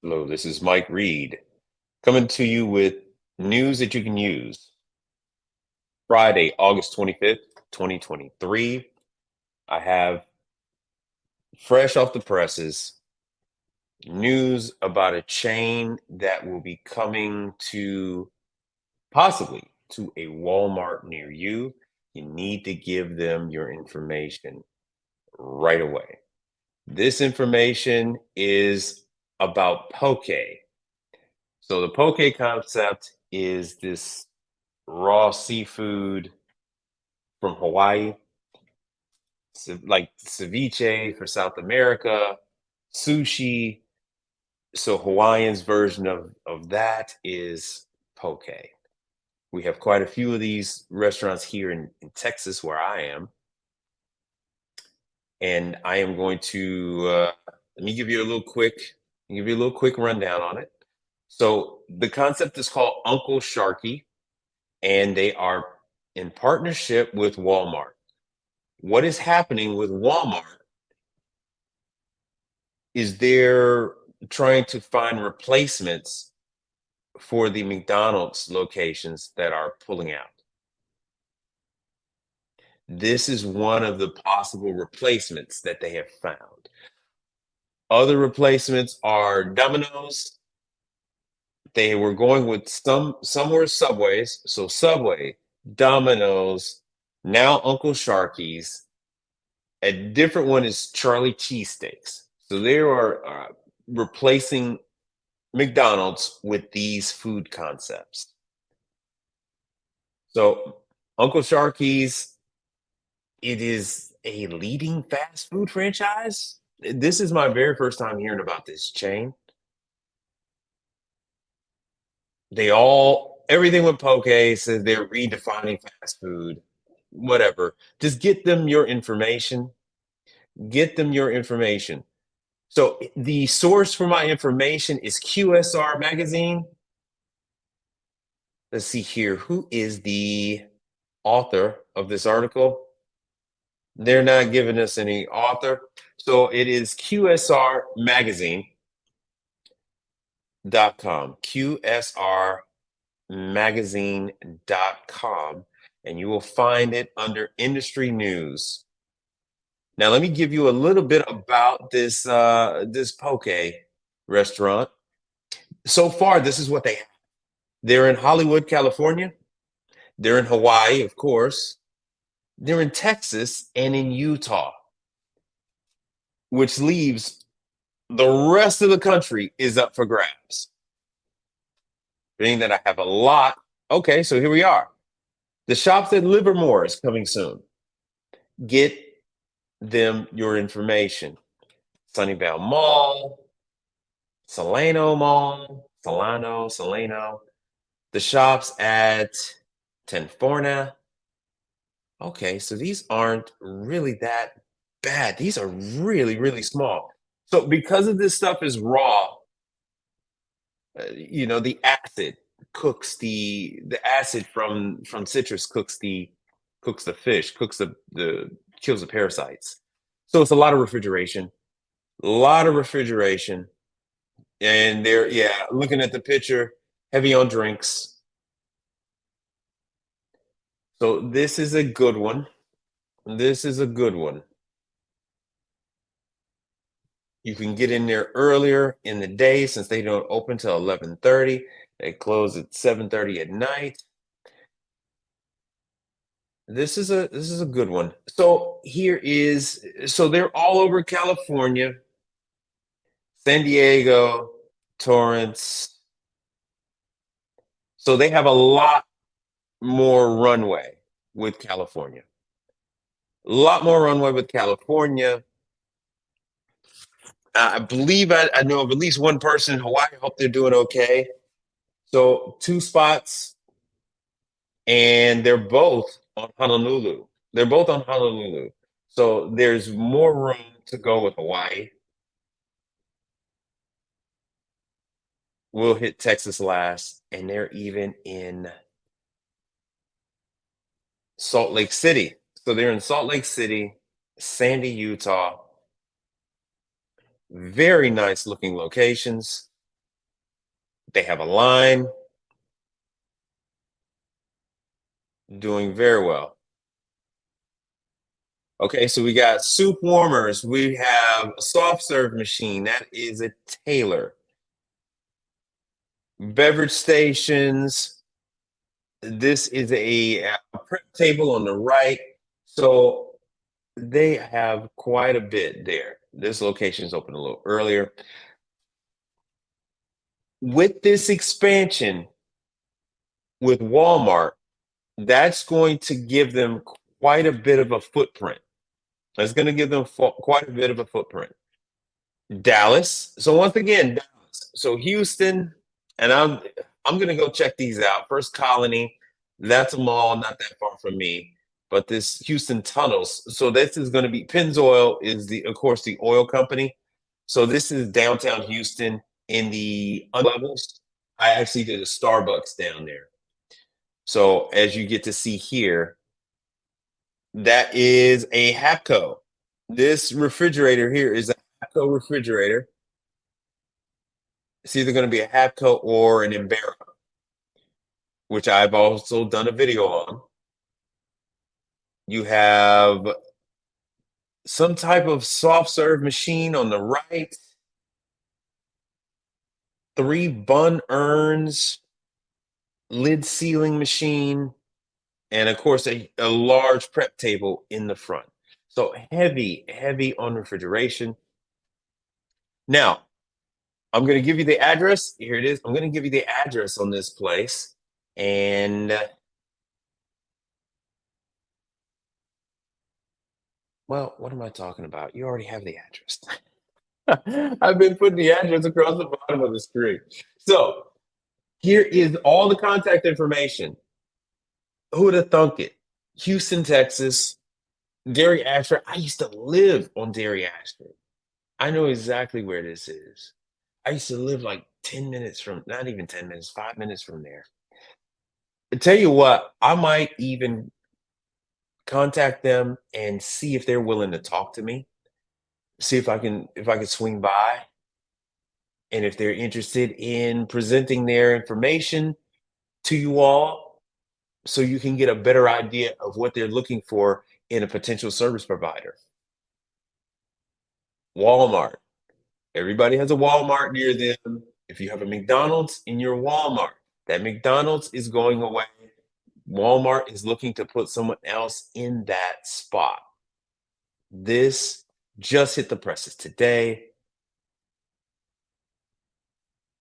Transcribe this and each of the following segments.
Hello, this is Mike Reed coming to you with news that you can use. Friday, August 25th, 2023. I have fresh off the presses news about a chain that will be coming to possibly to a Walmart near you. You need to give them your information right away. This information is about poke. So the poke concept is this raw seafood from Hawaii, like ceviche for South America, sushi. So Hawaiian's version of that is poke. We have quite a few of these restaurants here in Texas where I am, and I am going to let me give you a little quick rundown on it. So the concept is called Uncle Sharkey, and they are in partnership with Walmart. What is happening with Walmart is they're trying to find replacements for the McDonald's locations that are pulling out. This is one of the possible replacements that they have found. Other replacements are Domino's. They were going with some were Subways, so Subway, Domino's, now Uncle Sharkey's. A different one is Charlie Cheesesteaks. So they are replacing McDonald's with these food concepts. So Uncle Sharkey's, it is a leading fast food franchise. This is my very first time hearing about this chain. They all everything with poke says they're redefining fast food. Whatever. Just get them your information. Get them your information. So the source for my information is QSR magazine. Let's see here. Who is the author of this article? They're not giving us any author. So it is QSRmagazine.com. QSRmagazine.com. And you will find it under industry news. Now, let me give you a little bit about this poke restaurant. So far, this is what they have. They're in Hollywood, California. They're in Hawaii, of course. They're in Texas and in Utah, which leaves the rest of the country is up for grabs. Being that I have a lot. Okay, so here we are. The shops at Livermore is coming soon. Get them your information. Sunnyvale Mall, Solano Mall, Solano. The shops at Tenforna. Okay, so these aren't really that bad. These are really, really small. So because of this stuff is raw, the acid cooks the acid from citrus cooks the fish, cooks the kills the parasites. So it's a lot of refrigeration, and they're looking at the picture, heavy on drinks. So this is a good one. This is a good one. You can get in there earlier in the day since they don't open till 11:30. They close at 7:30 at night. This is a good one. So they're all over California, San Diego, Torrance. So they have a lot more runway with California. A lot more runway with California. I believe I know of at least one person in Hawaii. I hope they're doing okay. So two spots, and they're both on Honolulu. They're both on Honolulu. So there's more room to go with Hawaii. We'll hit Texas last, and they're even in Salt Lake City. So they're in Salt Lake City, Sandy, Utah. Very nice looking locations. They have a line, doing very well. Okay, so we got soup warmers. We have a soft serve machine. That is a Taylor. Beverage stations. This is a prep table on the right. So they have quite a bit there. This location is open a little earlier. With this expansion with Walmart, that's going to give them quite a bit of a footprint. That's going to give them quite a bit of a footprint. Dallas. So once again, Dallas. So Houston, and I'm gonna go check these out. First Colony, that's a mall not that far from me. But this Houston Tunnels. So this is going to be Pennzoil is the of course the oil company. So this is downtown Houston in the levels. I actually did a Starbucks down there. So as you get to see here, that is a Hapco. This refrigerator here is a Hapco refrigerator. It's either going to be a Hapco or an Embera, which I've also done a video on. You have some type of soft serve machine on the right, 3 bun urns, lid sealing machine, and of course a large prep table in the front. So heavy, heavy on refrigeration. Now, I'm going to give you the address. Here it is. I'm going to give you the address on this place. And well, what am I talking about? You already have the address. I've been putting the address across the bottom of the screen. So here is all the contact information. Who would have thunk it? Houston, Texas, Dairy Ashford. I used to live on Dairy Ashford. I know exactly where this is. I used to live like 10 minutes from, not even 10 minutes, 5 minutes from there. I tell you what, I might even contact them and see if they're willing to talk to me. See if I can swing by, and if they're interested in presenting their information to you all so you can get a better idea of what they're looking for in a potential service provider. Walmart. Everybody has a Walmart near them. If you have a McDonald's in your Walmart, that McDonald's is going away. Walmart is looking to put someone else in that spot. This just hit the presses today.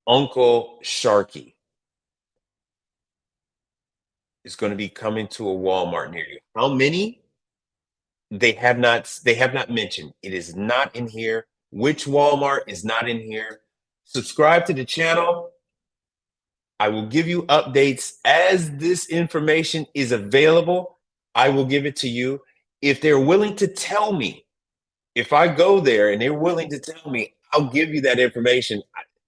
Uncle Sharkii is going to be coming to a Walmart near you. How many? They have not mentioned. It is not in here. Which Walmart is not in here? Subscribe to the channel. I will give you updates as this information is available. I will give it to you. If they're willing to tell me, if I go there and they're willing to tell me, I'll give you that information.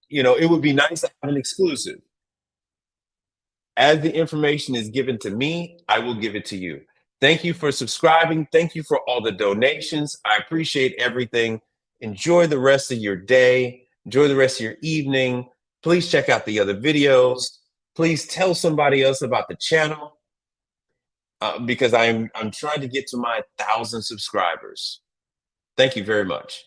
It would be nice to have an exclusive. As the information is given to me, I will give it to you. Thank you for subscribing. Thank you for all the donations. I appreciate everything. Enjoy the rest of your day. Enjoy the rest of your evening. Please check out the other videos. Please tell somebody else about the channel because I'm trying to get to my 1,000 subscribers. Thank you very much.